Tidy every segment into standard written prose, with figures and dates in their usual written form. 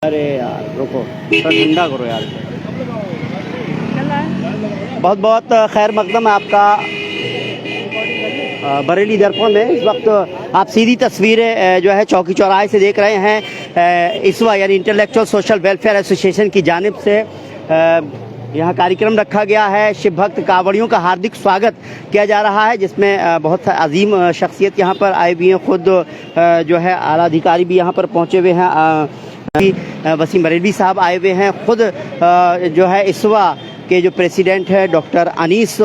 अरे यार रुको, थोड़ा ठंडा करो यार। बहुत बहुत खैर मकदम है आपका बरेली दर्पण में। इस वक्त आप सीधी तस्वीरें जो है चौकी चौराहे से देख रहे हैं। इसवा यानी इंटेलेक्चुअल सोशल वेलफेयर एसोसिएशन की जानिब से यहाँ कार्यक्रम रखा गया है। शिव भक्त कांवड़ियों का हार्दिक स्वागत किया जा रहा है, जिसमें बहुत अजीम शख्सियत यहाँ पर आई हुई हैं। खुद जो है आला अधिकारी भी यहाँ पर पहुँचे हुए हैं। वसीम बरेलवी साहब आए हुए हैं। खुद जो है इसवा के जो प्रेसिडेंट है डॉक्टर अनीस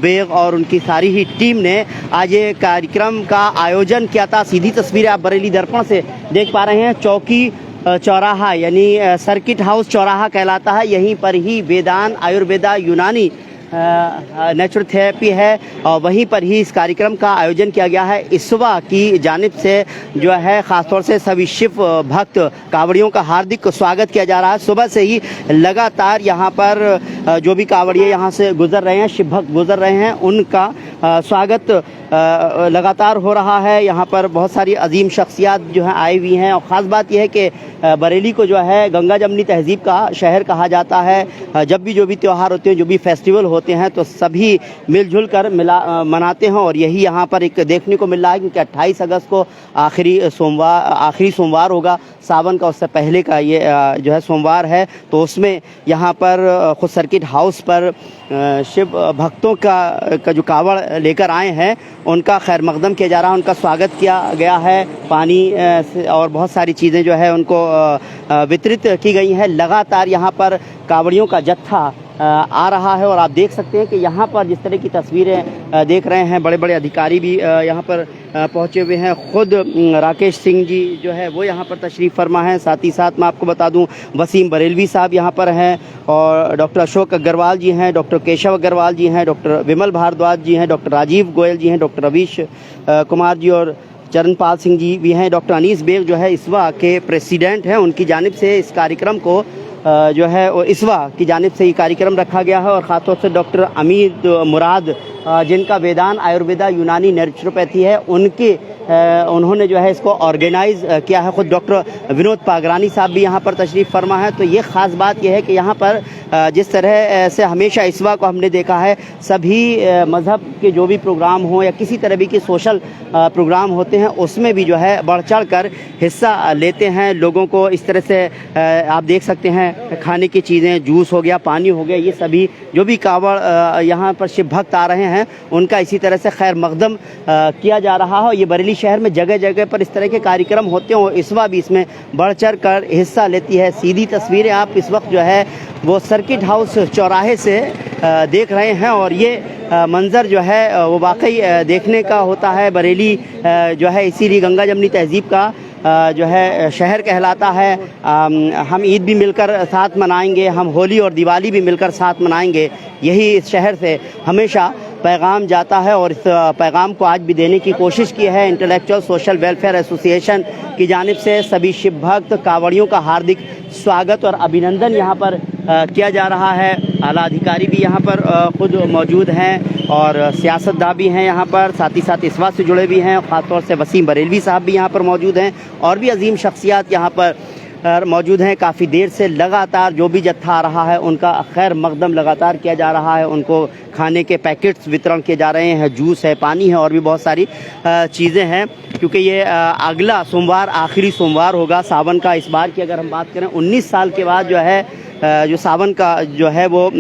बेग और उनकी सारी ही टीम ने आज ये कार्यक्रम का आयोजन किया था। सीधी तस्वीरें आप बरेली दर्पण से देख पा रहे हैं। चौकी चौराहा यानी सर्किट हाउस चौराहा कहलाता है। यहीं पर ही वेदांत, आयुर्वेदा, यूनानी नेचुरोथेरेपी है और वहीं पर ही इस कार्यक्रम का आयोजन किया गया है। इसवा की जानिब से जो है ख़ासतौर से सभी शिव भक्त कांवड़ियों का हार्दिक स्वागत किया जा रहा है। सुबह से ही लगातार यहाँ पर जो भी कांवड़िए यहाँ से गुजर रहे हैं, शिव भक्त गुजर रहे हैं, उनका स्वागत लगातार हो रहा है। यहाँ पर बहुत सारी अजीम शख्सियात जो हैं आई हुई हैं और ख़ास बात यह है कि बरेली को जो है गंगा जमनी तहजीब का शहर कहा जाता है। जब भी जो भी त्यौहार होते हैं, जो भी फेस्टिवल होते हैं, तो सभी मिलजुल कर मनाते हैं और यही यहाँ पर एक देखने को मिल रहा है क्योंकि 28 अगस्त को आखिरी सोमवार होगा सावन का। उससे पहले का ये जो है सोमवार है, तो उसमें यहाँ पर खुद सर्किट हाउस पर शिव भक्तों का जो कावड़ लेकर आए हैं उनका खैर मकदम किया जा रहा है, उनका स्वागत किया गया है। पानी और बहुत सारी चीज़ें जो है उनको वितरित की गई हैं। लगातार यहाँ पर कावड़ियों का जत्था आ रहा है और आप देख सकते हैं कि यहाँ पर जिस तरह की तस्वीरें देख रहे हैं, बड़े बड़े अधिकारी भी यहाँ पर पहुँचे हुए हैं। खुद राकेश सिंह जी जो है वो यहाँ पर तशरीफ़ फरमा है। साथ ही साथ मैं आपको बता दूँ वसीम बरेलवी साहब यहाँ पर हैं और डॉक्टर अशोक अग्रवाल जी हैं, डॉक्टर केशव अग्रवाल जी हैं, डॉक्टर विमल भारद्वाज जी हैं, डॉक्टर राजीव गोयल जी हैं, डॉक्टर रवीश कुमार जी और चरणपाल सिंह जी भी हैं। डॉक्टर अनीस बेग जो है इसवा के प्रेसिडेंट हैं, उनकी जानिब से इस कार्यक्रम को जो है वो इसवा की जानिब से ये कार्यक्रम रखा गया है। और ख़ासतौर से डॉक्टर अमीद मुराद जिनका वेदांत, आयुर्वेदा, यूनानी नेचुरोपैथी है, उन्होंने जो है इसको ऑर्गेनाइज़ किया है। खुद डॉक्टर विनोद पागरानी साहब भी यहाँ पर तशरीफ़ फरमा है। तो ये ख़ास बात यह है कि यहाँ पर जिस तरह से हमेशा इसवा को हमने देखा है, सभी मज़हब के जो भी प्रोग्राम हों या किसी तरह भी के सोशल प्रोग्राम होते हैं, उसमें भी जो है बढ़ चढ़ कर हिस्सा लेते हैं। लोगों को इस तरह से आप देख सकते हैं, खाने की चीज़ें, जूस हो गया, पानी हो गया, ये सभी जो भी कावड़ यहाँ पर शिव भक्त आ रहे हैं उनका इसी तरह से खैर मकदम किया जा रहा है। ये बरेली शहर में जगह जगह पर इस तरह के कार्यक्रम होते हैं और इसवा भी इसमें बढ़ चढ़ कर हिस्सा लेती है। सीधी तस्वीरें आप इस वक्त जो है वो सर्किट हाउस चौराहे से देख रहे हैं और ये मंज़र जो है वो वाकई देखने का होता है। बरेली जो है इसीलिए गंगा जमनी तहजीब का जो है शहर कहलाता है। हम ईद भी मिलकर साथ मनाएंगे, हम होली और दिवाली भी मिलकर साथ मनाएंगे, यही इस शहर से हमेशा पैगाम जाता है और इस पैगाम को आज भी देने की कोशिश की है। इंटेलेक्चुअल सोशल वेलफेयर एसोसिएशन की जानिब से सभी शिव भक्त कांवड़ियों का हार्दिक स्वागत और अभिनंदन यहाँ पर किया जा रहा है। आला अधिकारी भी यहाँ पर खुद मौजूद हैं और सियासतदान भी हैं यहाँ पर, साथ ही साथ इसवा से जुड़े भी हैं। ख़ासतौर से वसीम बरेलवी साहब भी यहाँ पर मौजूद हैं और भी अजीम शख्सियात यहाँ पर मौजूद हैं। काफ़ी देर से लगातार जो भी जत्था आ रहा है उनका खैर मकदम लगातार किया जा रहा है। उनको खाने के पैकेट्स वितरण किए जा रहे हैं, जूस है, पानी है और भी बहुत सारी चीज़ें हैं। क्योंकि ये अगला सोमवार आखिरी सोमवार होगा सावन का। इस बार की अगर हम बात करें 19 साल के बाद जो है जो सावन का जो है वो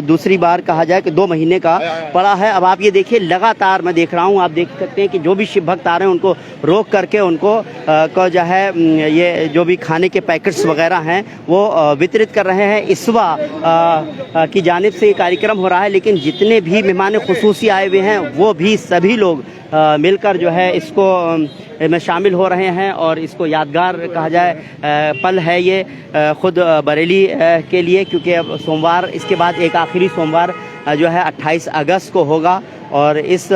दूसरी बार कहा जाए कि 2 महीने का पड़ा है। अब आप ये देखिए, लगातार मैं देख रहा हूँ, आप देख सकते हैं कि जो भी शिव भक्त आ रहे हैं उनको रोक करके उनको को जो है ये जो भी खाने के पैकेट्स वगैरह हैं वो वितरित कर रहे हैं। इसवा की जानिब से ये कार्यक्रम हो रहा है, लेकिन जितने भी मेहमान खुसूसी आए हुए हैं वो भी सभी लोग मिलकर जो है इसको में शामिल हो रहे हैं और इसको यादगार कहा जाए पल है ये ख़ुद बरेली के लिए। क्योंकि अब सोमवार, इसके बाद एक आखिरी सोमवार जो है 28 अगस्त को होगा और इस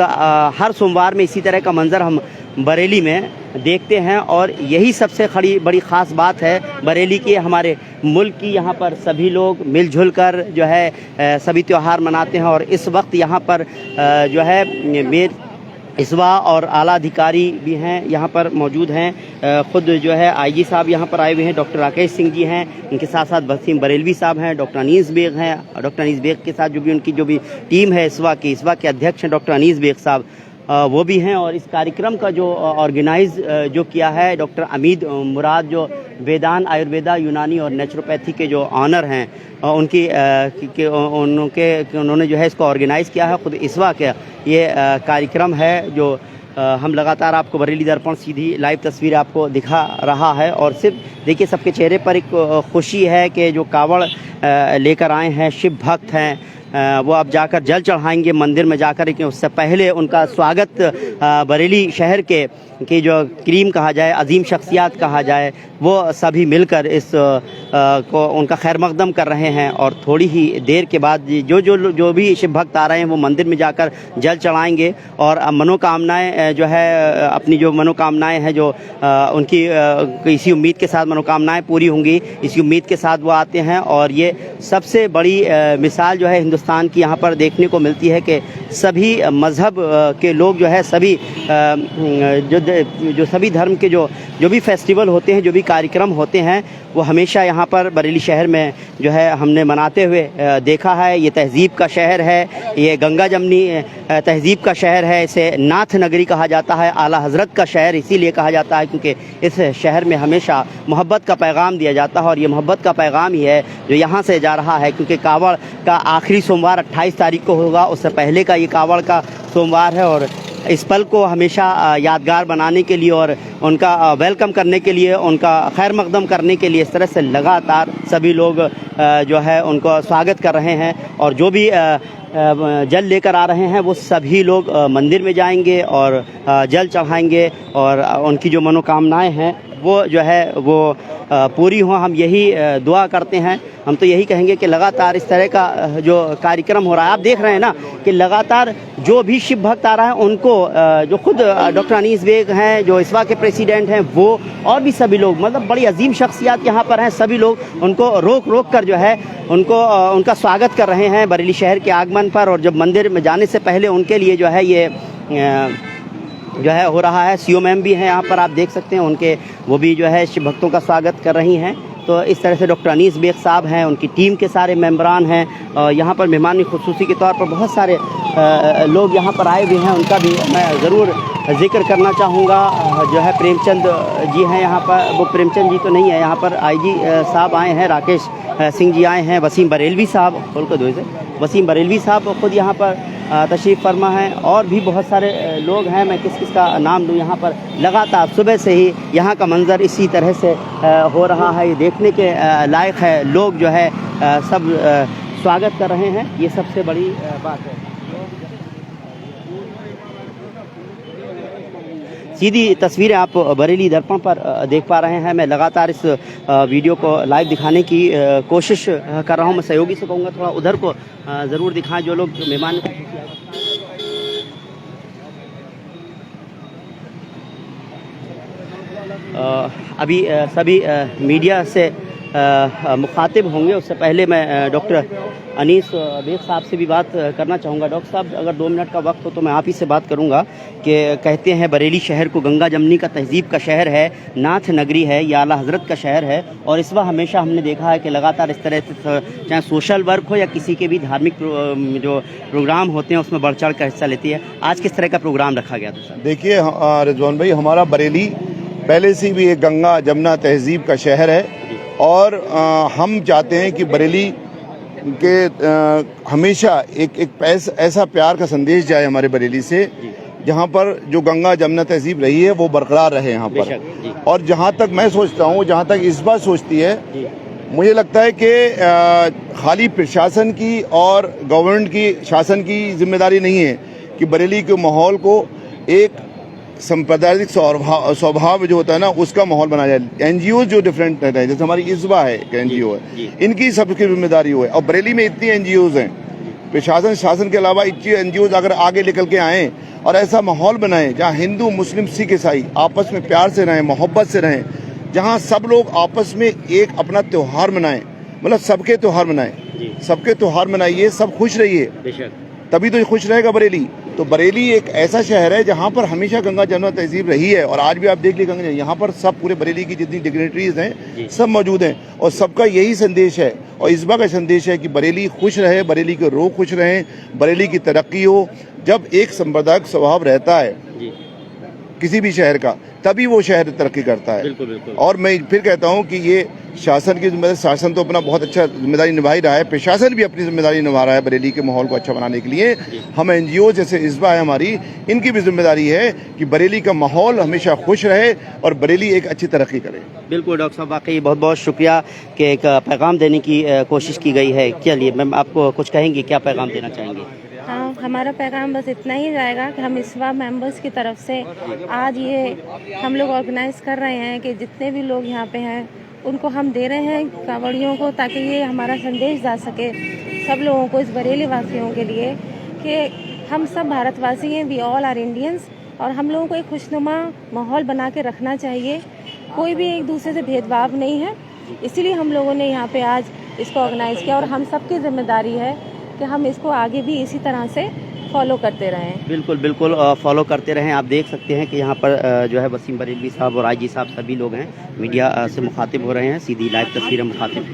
हर सोमवार में इसी तरह का मंज़र हम बरेली में देखते हैं और यही सबसे बड़ी ख़ास बात है बरेली की, हमारे मुल्क की। यहाँ पर सभी लोग मिलजुल कर जो है सभी त्यौहार मनाते हैं और इस वक्त यहाँ पर जो है इसवा और आला अधिकारी भी हैं यहाँ पर मौजूद हैं। ख़ुद जो है आईजी साहब यहाँ पर आए हुए हैं, डॉक्टर राकेश सिंह जी हैं, इनके साथ साथ वसीम बरेलवी साहब हैं, डॉक्टर अनीस बेग हैं। डॉक्टर अनीस बेग के साथ जो भी उनकी जो भी टीम है इसवा के अध्यक्ष हैं डॉक्टर अनीस बेग साहब, वो भी हैं। और इस कार्यक्रम का जो ऑर्गेनाइज जो किया है डॉक्टर अमीद मुराद, जो वेदांत आयुर्वेदा यूनानी और नेचुरोपैथी के जो ऑनर हैं, उन्होंने जो है इसको ऑर्गेनाइज़ किया है। खुद इसवा के ये कार्यक्रम है जो हम लगातार आपको बरेली दर्पण सीधी लाइव तस्वीर आपको दिखा रहा है। और सिर्फ देखिए सबके चेहरे पर एक खुशी है कि जो कावड़ लेकर आए हैं शिव भक्त हैं, वो अब जाकर जल चढ़ाएंगे मंदिर में जाकर। लेकिन उससे पहले उनका स्वागत बरेली शहर के की जो क्रीम कहा जाए, अजीम शख्सियात कहा जाए, वो सभी मिलकर इस को उनका खैर मकदम कर रहे हैं। और थोड़ी ही देर के बाद जो भी शिव भक्त आ रहे हैं वो मंदिर में जाकर जल चढ़ाएंगे और मनोकामनाएं जो है अपनी जो मनोकामनाएं हैं जो उनकी इसी उम्मीद के साथ मनोकामनाएं पूरी होंगी, इसी उम्मीद के साथ वो आते हैं। और ये सबसे बड़ी मिसाल जो है हिंदुस्तान की यहाँ पर देखने को मिलती है कि सभी मज़हब के लोग जो है सभी जो सभी धर्म के जो भी फेस्टिवल होते हैं, जो भी कार्यक्रम होते हैं, वो हमेशा यहाँ पर बरेली शहर में जो है हमने मनाते हुए देखा है। ये तहज़ीब का शहर है, ये गंगा जमनी तहज़ीब का शहर है, इसे नाथ नगरी कहा जाता है, आला हज़रत का शहर इसीलिए कहा जाता है क्योंकि इस शहर में हमेशा मोहब्बत का पैगाम दिया जाता है। और ये मोहब्बत का पैगाम ही है जो यहाँ से जा रहा है, क्योंकि कावड़ का आखिरी सोमवार 28 तारीख को होगा, उससे पहले का ये कावड़ का सोमवार है। और इस पल को हमेशा यादगार बनाने के लिए और उनका वेलकम करने के लिए, उनका खैर मकदम करने के लिए इस तरह से लगातार सभी लोग जो है उनको स्वागत कर रहे हैं। और जो भी जल लेकर आ रहे हैं वो सभी लोग मंदिर में जाएंगे और जल चढ़ाएंगे और उनकी जो मनोकामनाएं हैं वो जो है वो पूरी हों, हम यही दुआ करते हैं। हम तो यही कहेंगे कि लगातार इस तरह का जो कार्यक्रम हो रहा है, आप देख रहे हैं ना कि लगातार जो भी शिव भक्त आ रहा है उनको जो खुद डॉक्टर अनीस बेग हैं जो इसवा के प्रेसिडेंट हैं, वो और भी सभी लोग मतलब बड़ी अजीम शख्सियात यहाँ पर हैं, सभी लोग उनको रोक कर जो है उनको उनका स्वागत कर रहे हैं बरेली शहर के आगमन पर। और जब मंदिर में जाने से पहले उनके लिए जो है ये जो है हो रहा है। सीओ मैम भी हैं यहाँ पर, आप देख सकते हैं उनके, वो भी जो है शिव भक्तों का स्वागत कर रही हैं। तो इस तरह से डॉक्टर अनीस बेग साहब हैं, उनकी टीम के सारे मेंबरान हैं। यहाँ पर मेहमानी खुसूसी के तौर पर बहुत सारे लोग यहाँ पर आए हुए हैं, उनका भी मैं ज़रूर जिक्र करना चाहूँगा। जो है प्रेमचंद जी हैं यहाँ पर, वो प्रेमचंद जी तो नहीं है यहाँ पर, आईजी साहब आए हैं, राकेश सिंह जी आए हैं, वसीम बरेलवी साहब खोल कर दो से वसीम बरेलवी साहब खुद यहाँ पर तशरीफ़ फरमा हैं। और भी बहुत सारे लोग हैं, मैं किस किस का नाम लूँ। यहाँ पर लगातार सुबह से ही यहाँ का मंज़र इसी तरह से हो रहा है, ये देखने के लायक है। लोग जो है सब स्वागत कर रहे हैं, ये सबसे बड़ी बात है। सीधी तस्वीरें आप बरेली दर्पण पर देख पा रहे हैं। मैं लगातार इस वीडियो को लाइव दिखाने की कोशिश कर रहा हूं। मैं सहयोगी से कहूँगा थोड़ा उधर को ज़रूर दिखाएं, जो लोग मेहमान अभी सभी मीडिया से मुखातिब होंगे। उससे पहले मैं डॉक्टर अनीस बेग साहब से भी बात करना चाहूँगा। डॉक्टर साहब, अगर 2 मिनट का वक्त हो तो मैं आप ही से बात करूँगा कि कहते हैं बरेली शहर को गंगा जमनी का तहज़ीब का शहर है, नाथ नगरी है, या आला हज़रत का शहर है। और इस वक्त हमेशा हमने देखा है कि लगातार इस तरह से चाहे सोशल वर्क हो या किसी के भी धार्मिक जो प्रोग्राम होते हैं उसमें बढ़ चढ़ कर हिस्सा लेती है। आज किस तरह का प्रोग्राम रखा गया था सर? देखिए रिजवान भाई, हमारा बरेली पहले से भी एक गंगा जमुना तहज़ीब का शहर है और हम चाहते हैं कि बरेली के हमेशा एक ऐसा प्यार का संदेश जाए हमारे बरेली से, जहाँ पर जो गंगा जमुना तहज़ीब रही है वो बरकरार रहे यहाँ पर। और जहाँ तक मैं सोचता हूँ, जहाँ तक इस बात सोचती है, मुझे लगता है कि खाली प्रशासन की और गवर्नमेंट की शासन की जिम्मेदारी नहीं है कि बरेली के माहौल को एक सांप्रदायिक स्वभाव जो होता है ना उसका माहौल बना जाए। एनजीओ जो डिफरेंट रहता है, जैसे हमारी इस्वा है एक एनजीओ है, इनकी सबकी जिम्मेदारी हो है। और बरेली में इतनी एनजीओज हैं, प्रशासन शासन के अलावा इतनी एनजीओज अगर आगे निकल के आएँ और ऐसा माहौल बनाएं जहाँ हिंदू मुस्लिम सिख ईसाई आपस में प्यार से रहें, मोहब्बत से रहें, जहाँ सब लोग आपस में एक अपना त्यौहार मनाएं, मतलब सबके त्यौहार मनाएं, सबके त्यौहार मनाइए, सब खुश रहिए, तभी तो खुश रहेगा बरेली। तो बरेली एक ऐसा शहर है जहाँ पर हमेशा गंगा जमुना तहजीब रही है, और आज भी आप देख लीजिए गंगा, यहाँ पर सब पूरे बरेली की जितनी डिग्नेटरीज हैं सब मौजूद हैं, और सबका यही संदेश है, और इस बार का संदेश है कि बरेली खुश रहे, बरेली के लोग खुश रहें, बरेली की तरक्की हो। जब एक संप्रदायिक स्वभाव रहता है किसी भी शहर का, तभी वो शहर तरक्की करता है। बिल्कुल बिल्कुल। और मैं फिर कहता हूँ कि ये शासन की जिम्मेदारी, शासन तो अपना बहुत अच्छा जिम्मेदारी निभा ही रहा है, प्रशासन भी अपनी जिम्मेदारी निभा रहा है बरेली के माहौल को अच्छा बनाने के लिए। हम एनजीओ जैसे इस्बा है हमारी, इनकी भी जिम्मेदारी है कि बरेली का माहौल हमेशा खुश रहे और बरेली एक अच्छी तरक्की करे। बिल्कुल डॉक्टर साहब, वाकई बहुत बहुत शुक्रिया कि एक पैगाम देने की कोशिश की गई है। चलिए मैम, आपको कुछ कहेंगे, क्या पैगाम देना चाहेंगे? हाँ, हमारा पैगाम बस इतना ही जाएगा कि हम इस्वा मेंबर्स की तरफ से आज ये हम लोग ऑर्गेनाइज कर रहे हैं कि जितने भी लोग यहाँ पे हैं उनको हम दे रहे हैं कांवड़ियों को, ताकि ये हमारा संदेश जा सके सब लोगों को, इस बरेली वासियों के लिए, कि हम सब भारतवासी हैं, वी ऑल आर इंडियंस, और हम लोगों को एक खुशनुमा माहौल बना के रखना चाहिए। कोई भी एक दूसरे से भेदभाव नहीं है, इसीलिए हम लोगों ने यहाँ पे आज इसको ऑर्गेनाइज किया, और हम सबकी जिम्मेदारी है कि हम इसको आगे भी इसी तरह से फॉलो करते रहें। बिल्कुल बिल्कुल, फॉलो करते रहें। आप देख सकते हैं कि यहाँ पर जो है वसीम बरेलवी साहब और आईजी साहब सभी लोग हैं, मीडिया से मुखातिब हो रहे हैं, सीधी लाइव तस्वीरें मुखातिब।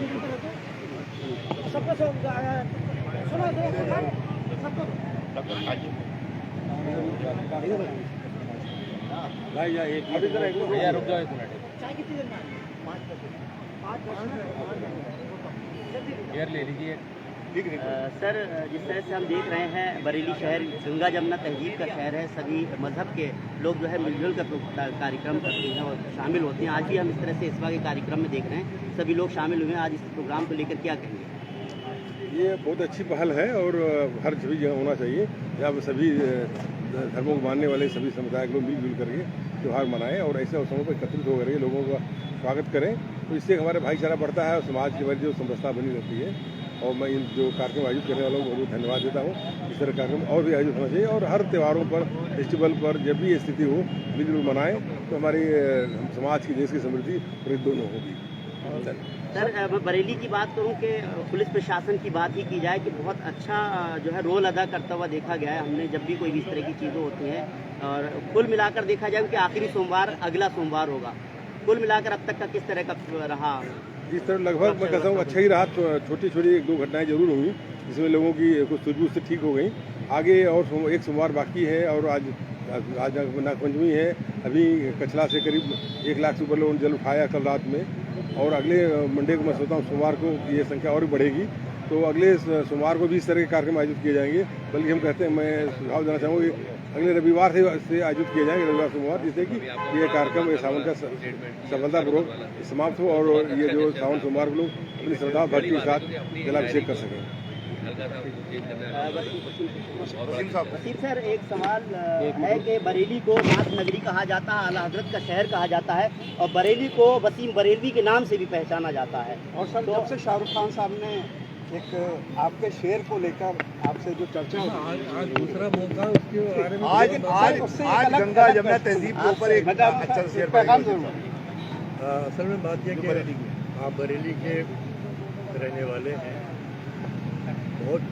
सर, जिस तरह से हम देख रहे हैं बरेली शहर गंगा जमुना तहजीब का शहर है, सभी मजहब के लोग जो है मिलजुल कर कार्यक्रम करते हैं और शामिल होते हैं। आज भी हम इस तरह से इस के कार्यक्रम में देख रहे हैं सभी लोग शामिल हुए हैं। आज इस प्रोग्राम को लेकर क्या कहेंगे? ये बहुत अच्छी पहल है और हर सभी जगह होना चाहिए, जहाँ सभी धर्मों को मानने वाले सभी समुदाय के लोग मिलजुल करके त्यौहार मनाएं और ऐसे अवसरों पर एकत्रित होकर के लोगों का स्वागत करें, तो इससे हमारा भाईचारा बढ़ता है और समाज की जो समरसता बनी रहती है। और मैं इन जो कार्यक्रम आयोजित करने वालों को बहुत धन्यवाद देता हूँ। इस तरह कार्यक्रम और भी आयोजित होना चाहिए और हर त्योहारों पर, फेस्टिवल पर जब भी ये स्थिति हो मिलजुल मनाएं, तो हमारी समाज की, देश की समृद्धि पूरी दोनों होगी। सर, मैं बरेली की बात करूं कि पुलिस प्रशासन की बात ही की जाए कि बहुत अच्छा जो है रोल अदा करता हुआ देखा गया है हमने, जब भी कोई भी इस तरह की चीज़ें होती हैं। और कुल मिलाकर देखा जाए कि आखिरी सोमवार अगला सोमवार होगा, कुल मिलाकर अब तक का किस तरह का रहा? इस तरह लगभग मैं कहता हूँ अच्छा ही रहा। छोटी छोटी एक दो घटनाएं जरूर हुई जिसमें लोगों की कुछ सूझबूझ से ठीक हो गई। आगे और एक सोमवार बाकी है और आज नागपंचमी है। अभी कचला से करीब 1 लाख से ऊपर लोगों ने जल उठाया कल रात में, और अगले मंडे को मैं सोचता हूँ सोमवार को ये संख्या और भी बढ़ेगी, तो अगले सोमवार को भी इस तरह के कार्यक्रम आयोजित किए जाएंगे। बल्कि हम कहते हैं, मैं सुझाव देना चाहूँगा कि अगले रविवार से आयोजित किए जाएंगे, रविवार सोमवार, जिससे कि ये कार्यक्रम ये सावन का सफलतापूर्वक समाप्त हो और ये जो सावन सोमवार को लोग अपनी श्रद्धा भक्ति के साथ जलाभिषेक कर सकें। वसीम सर, एक सवाल है कि बरेली को नाथ नगरी कहा जाता है, आला हजरत का शहर कहा जाता है, और बरेली को वसीम बरेलवी के नाम से भी पहचाना जाता है। और सर, जब से शाहरुख खान साहब ने एक आपके शेर को लेकर आपसे जो चर्चा आज दूसरा मौका उसके बारे में आज गंगा जमुना तहजीब के ऊपर एक अच्छा शेर पैगाम असल में बात यह कि आप बरेली के रहने वाले हैं, बहुत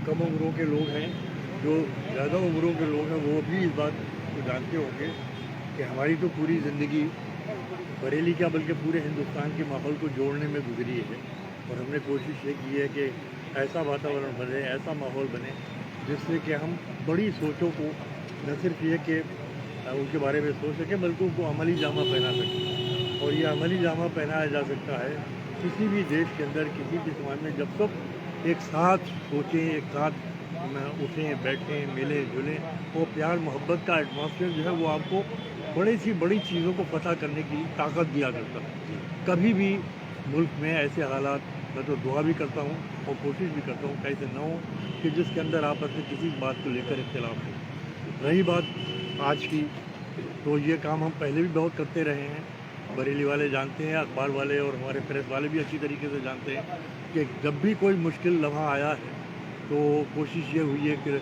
कम उम्रों के लोग हैं, जो ज़्यादा उम्रों के लोग हैं वो भी इस बात को जानते होंगे कि हमारी तो पूरी ज़िंदगी बरेली क्या बल्कि पूरे हिंदुस्तान के माहौल को जोड़ने में गुजरी है। और हमने कोशिश ये की है कि ऐसा वातावरण बने, ऐसा माहौल बने जिससे कि हम बड़ी सोचों को न सिर्फ ये कि उनके बारे में सोच सकें, बल्कि उनको अमली जामा पहना सकें। और ये अमली जामा पहनाया जा सकता है किसी भी देश के अंदर, किसी भी समाज में, जब सब एक साथ सोचें, एक साथ उठें, बैठें, मिलें जुलें। वो प्यार मोहब्बत का एटमॉस्फेयर जो है वो आपको बड़ी सी बड़ी चीज़ों को पता करने की ताकत दिया करता है। कभी भी मुल्क में ऐसे हालात, मैं तो दुआ भी करता हूँ और कोशिश भी करता हूँ कैसे न हो कि जिसके अंदर आपस में किसी बात को लेकर इख्तिलाफ हो। रही बात आज की, तो ये काम हम पहले भी बहुत करते रहे हैं। बरेली वाले जानते हैं, अखबार वाले और हमारे प्रेस वाले भी अच्छी तरीके से जानते हैं कि जब भी कोई मुश्किल लम्हा आया है तो कोशिश ये हुई है कि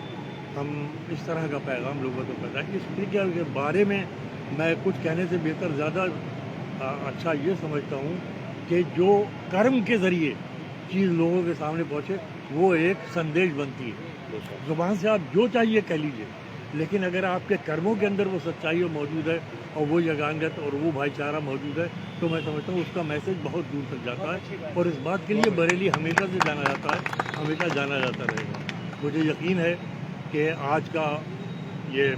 हम इस तरह का पैगाम लोगों को पहुँचाएं। इस स्पीकर के बारे में मैं कुछ कहने से बेहतर ज़्यादा अच्छा ये समझता हूँ कि जो कर्म के ज़रिए चीज़ लोगों के सामने पहुँचे वो एक संदेश बनती है। जुबान से आप जो चाहिए कह लीजिए, लेकिन अगर आपके कर्मों के अंदर वो सच्चाई मौजूद है और वो यगांगत और वो भाईचारा मौजूद है, तो मैं समझता हूँ उसका मैसेज बहुत दूर तक जाता है। और इस बात के लिए बरेली हमेशा से जाना जाता है, हमेशा जाना जाता रहेगा। मुझे यकीन है कि आज का ये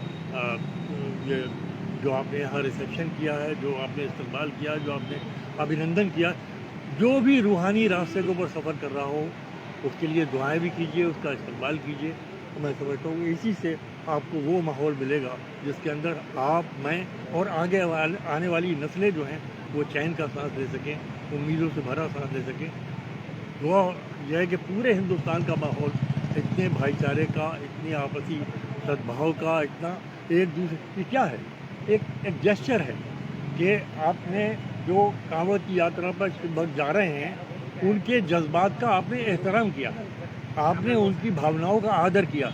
जो आपने यहाँ रिसेप्शन किया है, जो आपने इस्तेमाल किया, जो आपने अभिनंदन किया, जो भी रूहानी रास्ते के ऊपर सफ़र कर रहा हो उसके लिए दुआएं भी कीजिए, उसका इस्तेमाल कीजिए। तो मैं समझता हूँ इसी से आपको वो माहौल मिलेगा जिसके अंदर आप, मैं और आने वाली नस्लें जो हैं वो चैन का सांस ले सकें, उम्मीदों से भरा सांस ले सकें। दुआ यह है कि पूरे हिंदुस्तान का माहौल इतने भाईचारे का, इतनी आपसी सद्भाव का, इतना एक दूसरे की क्या है, एक जेस्चर है कि आपने जो कांवड़ की यात्रा पर इस वक्त जा रहे हैं उनके जज्बात का आपने एहतराम किया, आपने उनकी भावनाओं का आदर किया।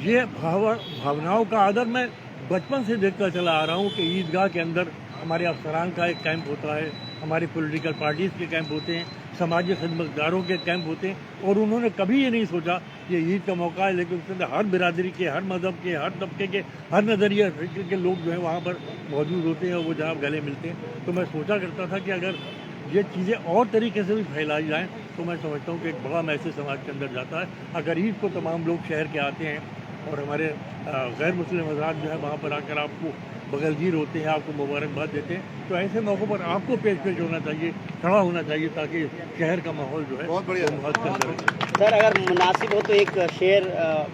ये भावनाओं का आदर मैं बचपन से देखता चला आ रहा हूँ कि ईदगाह के अंदर हमारे अफसरान का एक कैंप होता है, हमारी पॉलिटिकल पार्टीज़ के कैंप होते हैं, समाजी खिदमतगारों के कैंप होते हैं, और उन्होंने कभी ये नहीं सोचा कि ईद का मौका है, लेकिन उसके अंदर हर बिरादरी के, हर मज़हब के, हर तबके के, हर नज़रिया फिक्र के लोग जो हैं वहाँ पर मौजूद होते हैं और वो जनाब गले मिलते हैं। तो मैं सोचा करता था कि अगर ये चीज़ें और तरीके से भी फैलाई जाएँ तो मैं समझता हूँ कि एक बड़ा मैसेज समाज के अंदर जाता है। अगर ईद को तमाम लोग शहर के आते हैं और हमारे गैर मुस्लिम हज़रात जो है वहाँ पर आकर आपको बगलगीर होते हैं, आपको मुबारकबाद देते हैं, तो ऐसे मौक़ों पर आपको पेश होना चाहिए, खड़ा होना चाहिए, ताकि शहर का माहौल जो है बहुत बढ़िया सर, अगर मुनासिब हो तो एक शेर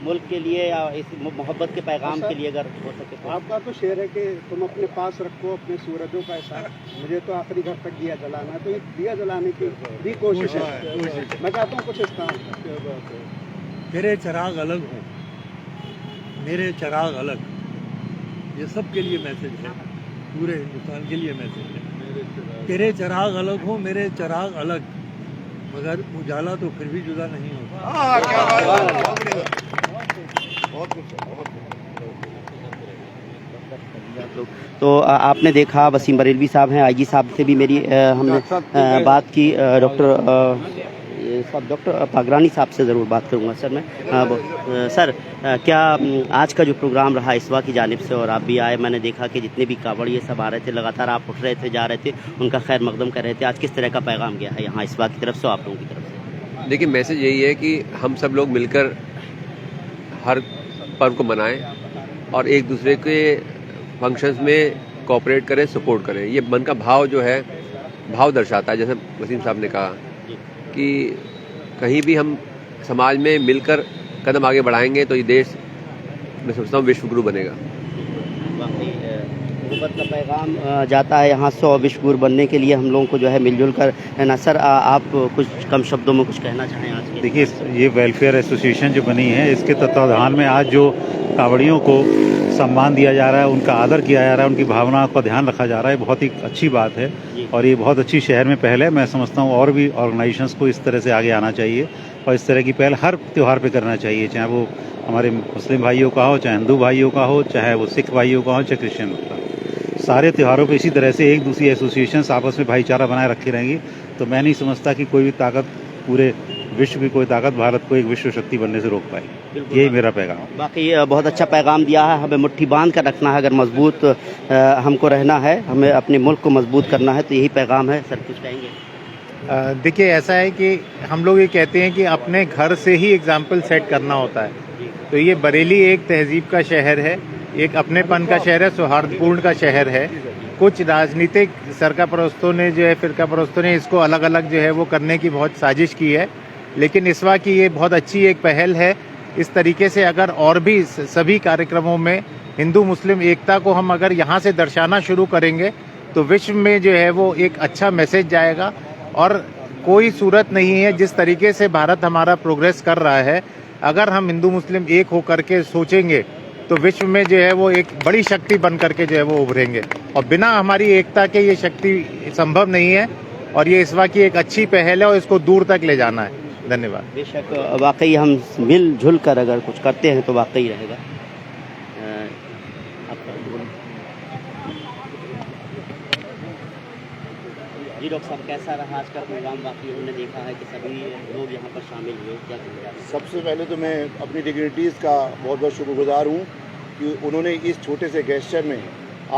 मुल्क के लिए या इस मोहब्बत के पैगाम के लिए अगर हो सके तो। आपका तो शेर है कि तुम अपने पास रखो अपने सूरजों का एहसास, मुझे तो आखिरी घर तक दिया जलाना है, तो ये दिया जलाने की भी कोशिश है। मैं चाहता हूँ कुछ इस तरह, तेरे चिराग अलग हों, मेरे चिराग अलग, ये सब के लिए मैसेज है, पूरे हिंदुस्तान के लिए मैसेज है। तेरे चिराग अलग हो, मेरे चिराग अलग, मगर उजाला तो फिर भी जुदा नहीं होता। तो आपने देखा वसीम बरेलवी साहब हैं, आईजी साहब से भी मेरी हमने बात की, डॉक्टर पागरानी साहब से ज़रूर बात करूंगा सर मैं। सर, क्या आज का जो प्रोग्राम रहा इस्वा की जानिब से, और आप भी आए, मैंने देखा कि जितने भी कावड़िए सब आ रहे थे, लगातार आप उठ रहे थे, जा रहे थे, उनका खैर मकदम कर रहे थे, आज किस तरह का पैगाम गया है यहाँ इस्वा की तरफ से, आप लोगों की तरफ से? देखिए, मैसेज यही है कि हम सब लोग मिलकर हर पर्व को मनाएं और एक दूसरे के फंक्शंस में कोऑपरेट करें, सपोर्ट करें। ये मन का भाव जो है, भाव दर्शाता है, जैसे वसीम साहब ने कहा कि कहीं भी हम समाज में मिलकर कदम आगे बढ़ाएंगे तो ये देश, मैं समझता हूँ, विश्व गुरु बनेगा। मोहब्बत का पैगाम जाता है यहाँ से, और विश्व गुरु बनने के लिए हम लोगों को जो है मिलजुल कर रहना। सर, आप कुछ कम शब्दों में कुछ कहना चाहें आज के? देखिए, ये वेलफेयर एसोसिएशन जो बनी है, इसके तत्वाधान में आज जो कावड़ियों को सम्मान दिया जा रहा है, उनका आदर किया जा रहा है, उनकी भावनाओं का ध्यान रखा जा रहा है, बहुत ही अच्छी बात है और ये बहुत अच्छी शहर में पहल है। मैं समझता हूँ और भी ऑर्गेनाइजेशंस को इस तरह से आगे आना चाहिए और इस तरह की पहल हर त्यौहार पे करना चाहिए, चाहे वो हमारे मुस्लिम भाइयों का हो, चाहे हिंदू भाइयों का हो, चाहे वो सिख भाइयों का हो, चाहे क्रिश्चियन का हो। सारे त्योहारों पे इसी तरह से एक दूसरी एसोसिएशंस आपस में भाईचारा बनाए रखी रहेंगी तो मैं नहीं समझता कि कोई भी ताकत, पूरे विश्व की कोई ताकत भारत को एक विश्व शक्ति बनने से रोक पाए। यही मेरा पैगाम। बाकी बहुत अच्छा पैगाम दिया है, हमें मुट्ठी बांध कर रखना है, अगर मजबूत हमको रहना है, हमें अपने मुल्क को मजबूत करना है, तो यही पैगाम है। सर, कुछ कहेंगे? देखिए, ऐसा है कि हम लोग ये कहते हैं कि अपने घर से ही एग्जाम्पल सेट करना होता है। तो ये बरेली एक तहजीब का शहर है, एक अपनेपन का शहर है, सौहार्दपूर्ण का शहर है। कुछ राजनीतिक सरकाप्रस्तों ने जो है, फिरकाप्रस्तों ने इसको अलग अलग जो है वो करने की बहुत साजिश की है, लेकिन इस्वा की ये बहुत अच्छी एक पहल है। इस तरीके से अगर और भी सभी कार्यक्रमों में हिंदू मुस्लिम एकता को हम अगर यहाँ से दर्शाना शुरू करेंगे तो विश्व में जो है वो एक अच्छा मैसेज जाएगा। और कोई सूरत नहीं है, जिस तरीके से भारत हमारा प्रोग्रेस कर रहा है, अगर हम हिंदू मुस्लिम एक होकर के सोचेंगे तो विश्व में जो है वो एक बड़ी शक्ति बन करके जो है वो उभरेंगे, और बिना हमारी एकता के ये शक्ति संभव नहीं है। और ये इस्वा की एक अच्छी पहल है और इसको दूर तक ले जाना है। धन्यवाद। बेशक, वाकई हम मिलजुल कर अगर कुछ करते हैं तो वाकई रहेगा। जी जी डॉक्टर साहब, कैसा रहा आज का प्रोग्राम? बाकी उन्होंने देखा है कि सभी लोग यहाँ पर शामिल हुए, क्या कहेंगे? सबसे पहले तो मैं अपनी डिग्निटीज़ का बहुत बहुत शुक्रगुजार हूँ कि उन्होंने इस छोटे से गेस्चर में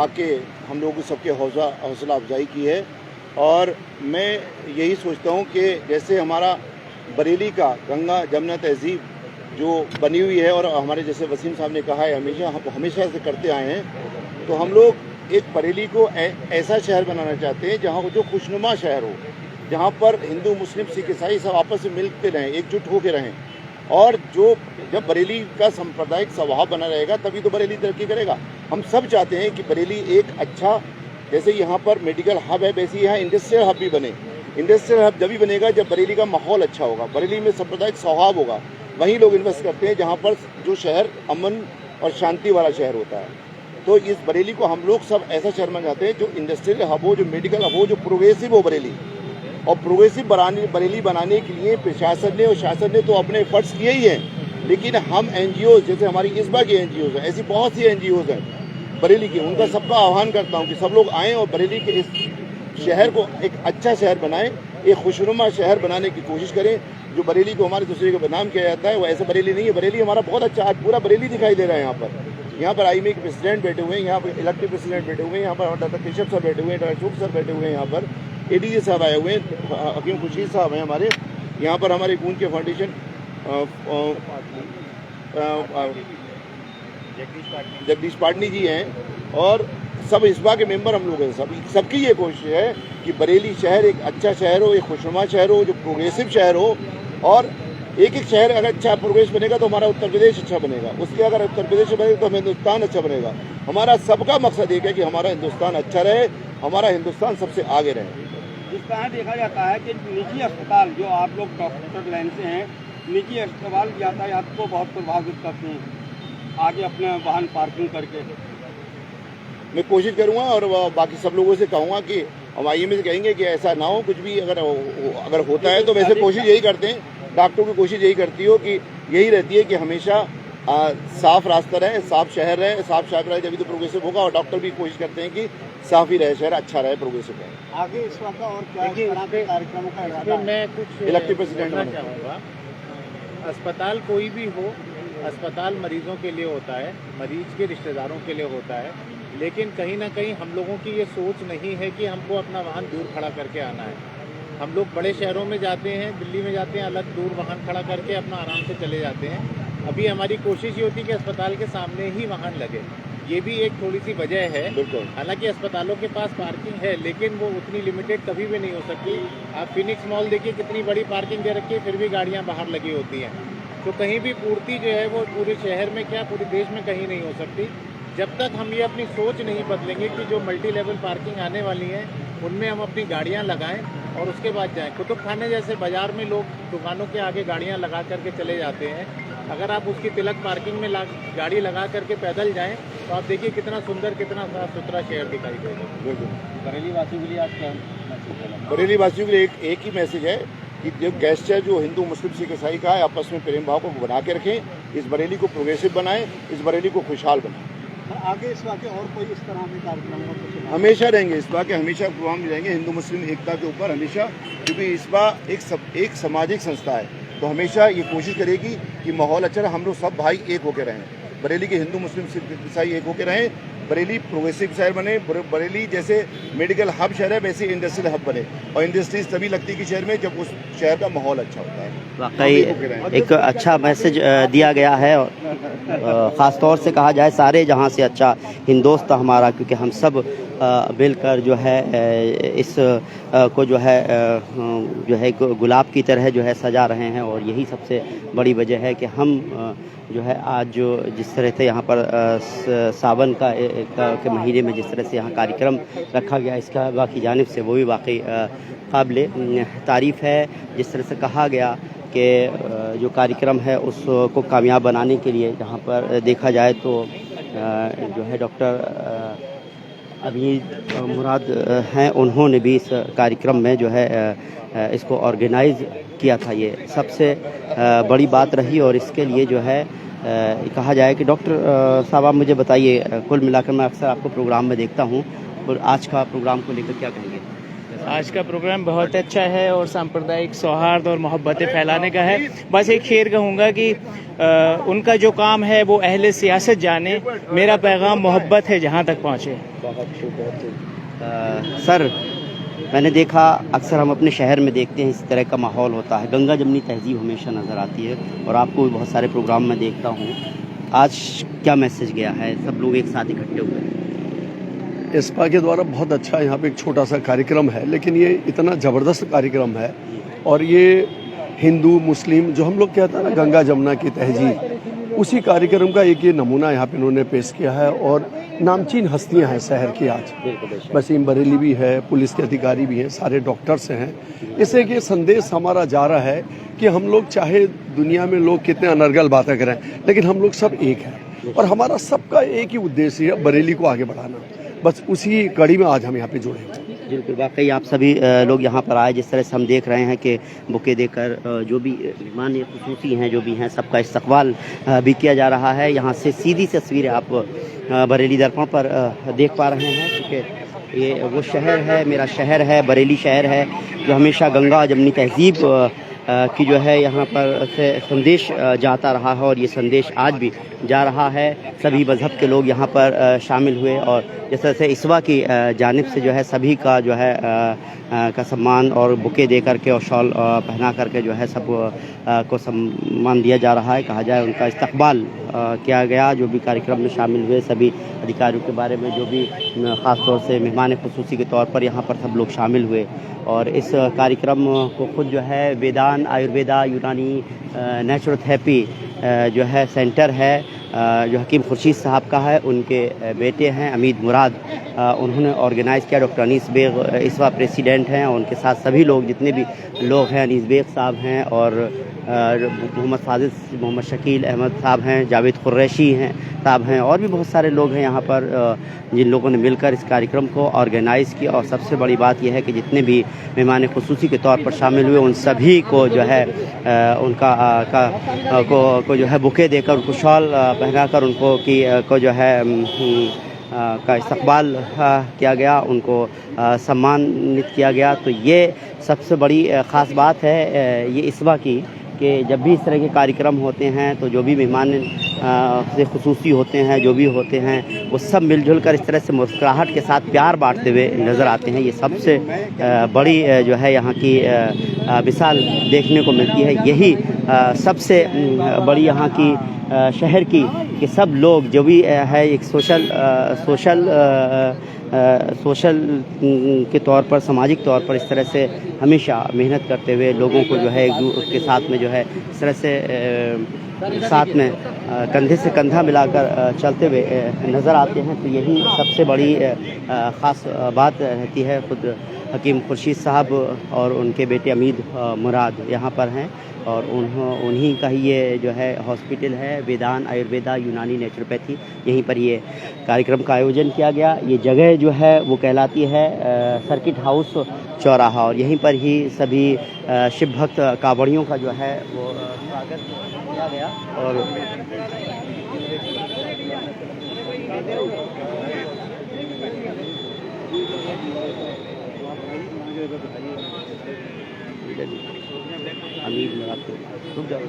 आके हम लोगों की सबके हौसला अफजाई की है। और मैं यही सोचता हूँ कि जैसे हमारा बरेली का गंगा जमुना तहजीब जो बनी हुई है, और हमारे जैसे वसीम साहब ने कहा है हमेशा से करते आए हैं, तो हम लोग एक बरेली को ऐसा शहर बनाना चाहते हैं जहाँ जो खुशनुमा शहर हो, जहाँ पर हिंदू मुस्लिम सिख ईसाई सब आपस में मिलते रहें, एकजुट होकर रहें। और जब बरेली का सांप्रदायिक स्वभाव बना रहेगा तभी तो बरेली तरक्की करेगा। हम सब चाहते हैं कि बरेली एक अच्छा, जैसे यहाँ पर मेडिकल हब है वैसे यहाँ इंडस्ट्रियल हब भी बने। इंडस्ट्रियल हब जब भी बनेगा जब बरेली का माहौल अच्छा होगा, बरेली में सांप्रदायिक स्वभाव होगा, वहीं लोग इन्वेस्ट करते हैं जहाँ पर जो शहर अमन और शांति वाला शहर होता है। तो इस बरेली को हम लोग सब ऐसा शहर में चाहते हैं जो इंडस्ट्रियल हब हो, जो मेडिकल हब हो, जो प्रोग्रेसिव हो बरेली। और प्रोग्रेसिव बरेली बनाने के लिए प्रशासन ने और शासन ने तो अपने एफर्ट्स किए ही हैं, लेकिन हम NGOs जैसे हमारी इसबा की NGOs हैं, ऐसी बहुत सी NGOs हैं बरेली की, उनका सबका आह्वान करता हूँ कि सब लोग आएँ और बरेली के इस शहर को एक अच्छा शहर बनाएं, एक खुशनुमा शहर बनाने की कोशिश करें। जो बरेली को हमारे दूसरे को बदनाम किया जाता है वो ऐसा बरेली नहीं है। बरेली हमारा बहुत अच्छा, आज पूरा बरेली दिखाई दे रहा है। यहाँ पर IME के प्रेसिडेंट बैठे हुए हैं, यहाँ पर इलेक्टेड प्रेसिडेंट बैठे हुए हैं, यहाँ पर डॉक्टर केशव सर बैठे हुए हैं, डॉक्टर अशोक सर बैठे हुए हैं, यहाँ पर ADG साहब आए हुए हैं, हकीम खुर्शीद साहब हैं हमारे, यहाँ पर हमारे खून के फाउंडेशन जगदीश पाटनी जी हैं, और सब इसबा के मेंबर हम लोग हैं। सबकी ये कोशिश है कि बरेली शहर एक अच्छा शहर हो, एक खुशनुमा शहर हो, जो प्रोग्रेसिव शहर हो। और एक एक शहर अगर अच्छा प्रोग्रेस बनेगा तो हमारा उत्तर प्रदेश अच्छा बनेगा, उसके अगर उत्तर प्रदेश बनेगा तो हिंदुस्तान अच्छा बनेगा। हमारा सबका मकसद एक है कि हमारा हिंदुस्तान अच्छा रहे, हमारा हिंदुस्तान सबसे आगे रहे। जिस तरह देखा जाता है कि निजी अस्पताल, जो आप लोग डॉक्टर लाइन से हैं, निजी अस्पताल यातायात को बहुत प्रभावित करते हैं आगे अपने वाहन पार्किंग करके। मैं कोशिश करूँगा और बाकी सब लोगों से कहूँगा कि हम IME से कहेंगे कि ऐसा ना हो, कुछ भी अगर होता है तो वैसे कोशिश यही करते हैं, डॉक्टरों की कोशिश यही करती हो कि यही रहती है कि हमेशा साफ रास्ता रहे, साफ शहर रहे, साफ शहर रहे, जब भी तो प्रोग्रेसिव होगा। और डॉक्टर भी कोशिश करते हैं कि साफ ही रहे शहर, अच्छा रहे, प्रोग्रेसिव रहे। आगे इस वक्त और क्या कार्यक्रमों का इरादा है? मैं कुछ इलेक्टेड प्रेसिडेंट बोलना चाहूँगा। अस्पताल कोई भी हो, अस्पताल मरीजों के लिए होता है, मरीज के रिश्तेदारों के लिए होता है, लेकिन कहीं ना कहीं हम लोगों की ये सोच नहीं है कि हमको अपना वाहन दूर खड़ा करके आना है। हम लोग बड़े शहरों में जाते हैं, दिल्ली में जाते हैं, अलग दूर वाहन खड़ा करके अपना आराम से चले जाते हैं। अभी हमारी कोशिश ये होती है कि अस्पताल के सामने ही वाहन लगे, ये भी एक थोड़ी सी वजह है। हालांकि अस्पतालों के पास पार्किंग है, लेकिन वो उतनी लिमिटेड कभी भी नहीं हो सकती। आप फिनिक्स मॉल देखिए, कितनी बड़ी पार्किंग दे रखी है, फिर भी गाड़ियाँ बाहर लगी होती हैं। तो कहीं भी पूर्ति जो है वो पूरे शहर में क्या पूरे देश में कहीं नहीं हो सकती, जब तक हम ये अपनी सोच नहीं बदलेंगे कि जो मल्टी लेवल पार्किंग आने वाली है उनमें हम अपनी गाड़ियाँ लगाएं और उसके बाद जाएं। कुतुब खाने जैसे बाजार में लोग दुकानों के आगे गाड़ियाँ लगा करके चले जाते हैं, अगर आप उसकी तिलक पार्किंग में गाड़ी लगा करके पैदल जाएं तो आप देखिए कितना सुंदर, कितना साफ सुथरा शहर दिखाई देगा। बरेली वासियों के लिए आज क्या मैसेज है? बरेली वासियों के लिए एक ही मैसेज है कि जो गेस्चर जो हिंदू मुस्लिम सिख ईसाई का है, आपस में प्रेम भाव को बना के रखें, इस बरेली को प्रोग्रेसिव बनाएं, इस बरेली को खुशहाल बनाएं। आगे इस वाक़े और कोई इस तरह के कार्यक्रम हमेशा रहेंगे, इस बार के हमेशा प्रोग्राम रहेंगे हिंदू मुस्लिम एकता के ऊपर हमेशा, क्योंकि इस बार एक सामाजिक संस्था है, तो हमेशा ये कोशिश करेगी कि माहौल अच्छा रहे, हम लोग सब भाई एक होकर रहें, बरेली के हिंदू मुस्लिम सिख ईसाई एक होकर रहें, बरेली प्रोग्रेसिव शहर बने, बरेली जैसे मेडिकल हब शहर है वैसे इंडस्ट्रियल हब बने, और इंडस्ट्रीज तभी लगती कि शहर में जब उस शहर का माहौल अच्छा होता है। वाकई एक अच्छा मैसेज दिया गया है, और ख़ास तौर से कहा जाए सारे जहां से अच्छा हिंदोस्त हमारा, क्योंकि हम सब मिलकर जो है इस को जो है गुलाब की तरह जो है सजा रहे हैं, और यही सबसे बड़ी वजह है कि हम जो है आज जो जिस तरह से यहाँ पर सावन के महीने में जिस तरह से यहाँ कार्यक्रम रखा गया, इसका बाकी जानिब से वो भी वाकई काबिल तारीफ़ है। जिस तरह से कहा गया कि जो कार्यक्रम है उसको कामयाब बनाने के लिए जहाँ पर देखा जाए तो जो है डॉक्टर अमीर मुराद हैं, उन्होंने भी इस कार्यक्रम में जो है इसको ऑर्गेनाइज़ किया था। ये सबसे बड़ी बात रही, और इसके लिए जो है कहा जाए कि डॉक्टर साहब आप मुझे बताइए, कुल मिलाकर मैं अक्सर आपको प्रोग्राम में देखता हूँ, और आज का प्रोग्राम को लेकर क्या कहेंगे? आज का प्रोग्राम बहुत अच्छा है और सांप्रदायिक सौहार्द और मोहब्बतें फैलाने का है। बस एक शेर कहूँगा कि उनका जो काम है वो अहले सियासत जाने, मेरा पैगाम मोहब्बत है जहाँ तक पहुँचे। सर, मैंने देखा अक्सर हम अपने शहर में देखते हैं इस तरह का माहौल होता है, गंगा जमनी तहजीब हमेशा नज़र आती है और आपको भी बहुत सारे प्रोग्राम में देखता हूँ। आज क्या मैसेज गया है? सब लोग एक साथ इकट्ठे हुए हैं। एस्पा के द्वारा बहुत अच्छा यहाँ पे एक छोटा सा कार्यक्रम है, लेकिन ये इतना ज़बरदस्त कार्यक्रम है और ये हिंदू मुस्लिम जो हम लोग कहते हैं ना गंगा जमुना की तहजीब, उसी कार्यक्रम का एक ये नमूना यहाँ पे इन्होंने पेश किया है और नामचीन हस्तियाँ हैं शहर की आज। वसीम बरेली भी है, पुलिस के अधिकारी भी हैं, सारे डॉक्टर्स हैं। इससे ये संदेश हमारा जा रहा है कि हम लोग चाहे दुनिया में लोग कितने अनर्गल बातें करें, लेकिन हम लोग सब एक हैं और हमारा सबका एक ही उद्देश्य है बरेली को आगे बढ़ाना। बस उसी कड़ी में आज हम यहाँ पे जुड़े हैं। बिल्कुल, वाकई आप सभी लोग यहाँ पर आए, जिस तरह से हम देख रहे हैं कि बुके देकर जो भी मेहमान खुसूसी हैं जो भी हैं सबका इस्तकबाल भी किया जा रहा है। यहाँ से सीधी तस्वीरें आप बरेली दर्पण पर देख पा रहे हैं, क्योंकि ये वो शहर है, मेरा शहर है, बरेली शहर है, जो हमेशा गंगा जमनी तहजीब की जो है यहाँ पर से संदेश जाता रहा है और ये संदेश आज भी जा रहा है। सभी मज़हब के लोग यहाँ पर शामिल हुए और जिस तरह से इस्वा की जानिब से जो है सभी का जो है का सम्मान और बुके दे करके और शॉल पहना करके जो है सब को सम्मान दिया जा रहा है, कहा जाए उनका इस्तकबाल किया गया। जो भी कार्यक्रम में शामिल हुए सभी अधिकारियों के बारे में जो भी ख़ास तौर से मेहमान खुसूसी के तौर पर यहाँ पर सब लोग शामिल हुए और इस कार्यक्रम को खुद जो है वेदान आयुर्वेदा यूनानी नेचुरोथेरेपी जो है सेंटर है जो हकीम खुर्शीद साहब का है, उनके बेटे हैं अमीद मुराद, उन्होंने ऑर्गेनाइज़ किया। डॉक्टर अनीस बेग इस बार प्रेसिडेंट हैं और उनके साथ सभी लोग जितने भी लोग हैं, अनीस बेग साहब हैं और मोहम्मद फाजिल मोहम्मद शकील अहमद साहब हैं, जावेद कुरैशी हैं साहब हैं और भी बहुत सारे लोग हैं यहाँ पर जिन लोगों ने मिलकर इस कार्यक्रम को ऑर्गेनाइज़ किया। और सबसे बड़ी बात यह है कि जितने भी मेहमान खुसूसी के तौर पर शामिल हुए उन सभी को जो है उनका को जो है बुके देकर उनको शॉल पहनाकर उनको को जो है का इस्तकबाल किया गया, उनको सम्मानित किया गया। तो ये सबसे बड़ी ख़ास बात है ये इस्वा की कि जब भी इस तरह के कार्यक्रम होते हैं तो जो भी मेहमान से खुसूसी होते हैं, जो भी होते हैं, वो सब मिलजुल कर इस तरह से मुस्कुराहट के साथ प्यार बांटते हुए नज़र आते हैं। ये सबसे बड़ी जो है यहाँ की मिसाल देखने को मिलती है। यही सबसे बड़ी यहाँ की शहर की कि सब लोग जो भी है एक सोशल के तौर पर, सामाजिक तौर पर इस तरह से हमेशा मेहनत करते हुए लोगों को जो है उसके साथ में जो है इस तरह से साथ में कंधे से कंधा मिलाकर चलते हुए नज़र आते हैं। तो यही सबसे बड़ी ख़ास बात रहती है। खुद हकीम खुर्शीद साहब और उनके बेटे अमीद मुराद यहाँ पर हैं और उन्हीं का ही ये जो है हॉस्पिटल है वेदान आयुर्वेदा यूनानी नेचुरोपैथी, यहीं पर ये कार्यक्रम का आयोजन किया गया। ये जगह जो है वो कहलाती है सर्किट हाउस चौराहा और यहीं पर ही सभी शिव भक्त कांवड़ियों का जो है वो स्वागत किया गया। और अमीद मुराद रुक जाओ।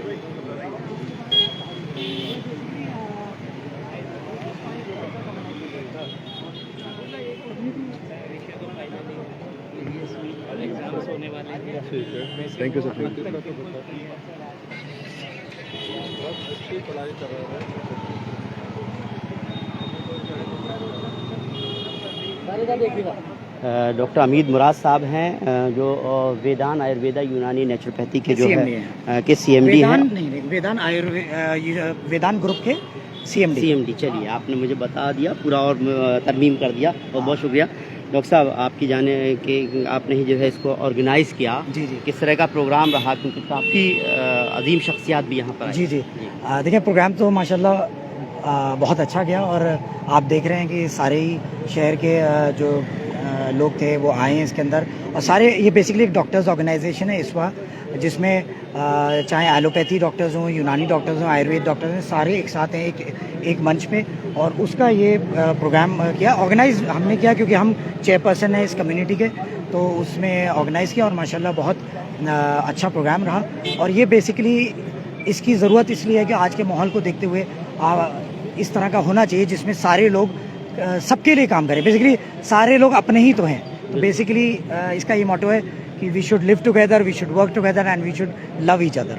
Thank you sir. डॉक्टर अमीद मुराद साहब हैं जो वेदान आयुर्वेदा यूनानी नेचुरोपैथी के जो है के सीएमडी हैं। वेदान ग्रुप के सीएमडी। चलिए, आपने मुझे बता दिया पूरा और तरमीम कर दिया, बहुत बहुत शुक्रिया डॉक्टर साहब। आपकी जाने के आपने ही जो है इसको ऑर्गेनाइज़ किया। जी जी। किस तरह का प्रोग्राम रहा, क्योंकि काफ़ी अजीम शख्सियात भी यहाँ पर आई। जी जी। देखिए, प्रोग्राम तो माशाल्लाह बहुत अच्छा गया और आप देख रहे हैं कि सारे ही शहर के जो लोग थे वो आए हैं इसके अंदर और सारे ये बेसिकली एक डॉक्टर्स ऑर्गेनाइजेशन है इस बार, जिसमें चाहे एलोपैथी डॉक्टर्स हों, यूनानी डॉक्टर्स हों, आयुर्वेद डॉक्टर्स हों, सारे एक साथ हैं एक मंच पे और उसका ये प्रोग्राम किया ऑर्गेनाइज हमने किया क्योंकि हम चेयरपर्सन हैं इस कम्युनिटी के। तो उसमें ऑर्गेनाइज़ किया और माशाल्लाह बहुत अच्छा प्रोग्राम रहा। और ये बेसिकली इसकी ज़रूरत इसलिए है कि आज के माहौल को देखते हुए इस तरह का होना चाहिए जिसमें सारे लोग सबके लिए काम करें। बेसिकली सारे लोग अपने ही तो हैं, तो बेसिकली इसका ये मोटो है कि we should live together, we should work together and we should love each other.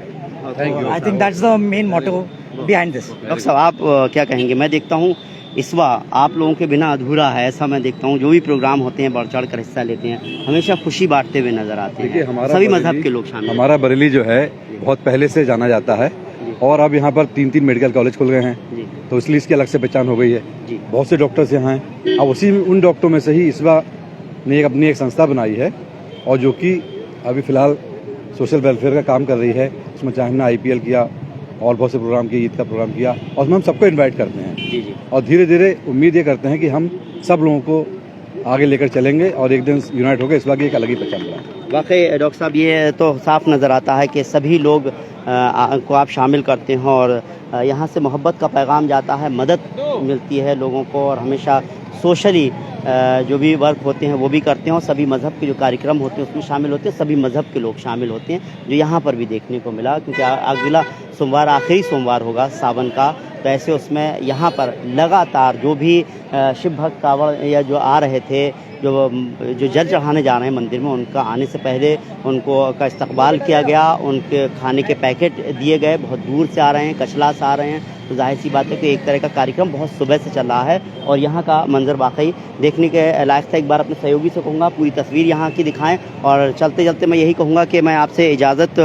I think that's the main motto behind this. Doctor साहब आप क्या कहेंगे? मैं देखता हूँ इस बार आप लोगों के बिना अधूरा है, ऐसा मैं देखता हूँ। जो भी प्रोग्राम होते हैं बढ़ चढ़ कर हिस्सा लेते हैं, हमेशा खुशी बांटते हुए नजर आते हैं, सभी मजहब के लोग शामिल। हमारा बरेली जो है बहुत पहले से जाना जाता है और अब यहाँ पर 3 मेडिकल कॉलेज खुल गए हैं, तो इसलिए इसकी अलग से पहचान हो गई है। बहुत से डॉक्टर्स यहाँ हैं, अब उसी उन डॉक्टरों में से ही इस बार ने अपनी एक संस्था बनाई है और जो कि अभी फिलहाल सोशल वेलफेयर का काम कर रही है। उसमें चाहे हमने IPL किया और बहुत से प्रोग्राम किए, ईद का प्रोग्राम किया, और उसमें हम सबको इनवाइट करते हैं। और धीरे धीरे उम्मीद ये करते हैं कि हम सब लोगों को आगे लेकर चलेंगे और एक दिन यूनाइट होकर इस बार की एक अलग ही पहचान बनाएंगे। वाकई डॉक्टर साहब ये तो साफ नज़र आता है कि सभी लोग को आप शामिल करते हैं और यहाँ से मोहब्बत का पैगाम जाता है, मदद मिलती है लोगों को, और हमेशा सोशली जो भी वर्क होते हैं वो भी करते हैं, और सभी मज़हब के जो कार्यक्रम होते हैं उसमें शामिल होते हैं, सभी मज़हब के लोग शामिल होते हैं, जो यहाँ पर भी देखने को मिला। क्योंकि अगला सोमवार आखिरी सोमवार होगा सावन का, तो ऐसे उसमें यहाँ पर लगातार जो भी शिव भक्त कांवड़ या जो आ रहे थे, जो जल चढ़ाने जा रहे हैं मंदिर में, उनका आने से पहले उनको का इस्तकबाल किया गया, उनके खाने के पैकेट दिए गए। बहुत दूर से आ रहे हैं, कचला से आ रहे हैं, तो जाहिर सी बात है कि एक तरह का कार्यक्रम बहुत सुबह से चल रहा है और यहाँ का मंजर वाकई देखने के लायक था। एक बार अपने सहयोगी से कहूँगा पूरी तस्वीर यहाँ की दिखाएं, और चलते चलते मैं यही कहूँगा कि मैं आपसे इजाज़त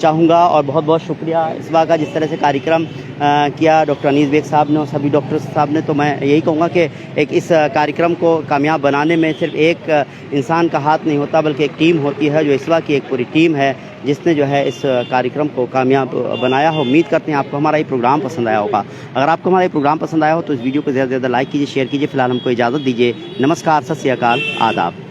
चाहूँगा और बहुत बहुत शुक्रिया इस बार का जिस तरह से कार्यक्रम किया डॉक्टर अनीस बेग साहब ने और सभी डॉक्टर साहब ने। तो मैं यही कहूँगा कि एक इस कार्यक्रम को कामयाब बनाने में सिर्फ एक इंसान का हाथ नहीं होता, बल्कि एक टीम होती है, जो इस बार की एक पूरी टीम है जिसने जो है इस कार्यक्रम को कामयाब बनाया हो। उम्मीद करते हैं आपको हमारा ये प्रोग्राम पसंद आया होगा। अगर आपको हमारा ये प्रोग्राम पसंद आया हो तो इस वीडियो को ज़्यादा से ज़्यादा लाइक कीजिए, शेयर कीजिए। फिलहाल हमको इजाज़त दीजिए। नमस्कार, सत श्री अकाल, आदाब।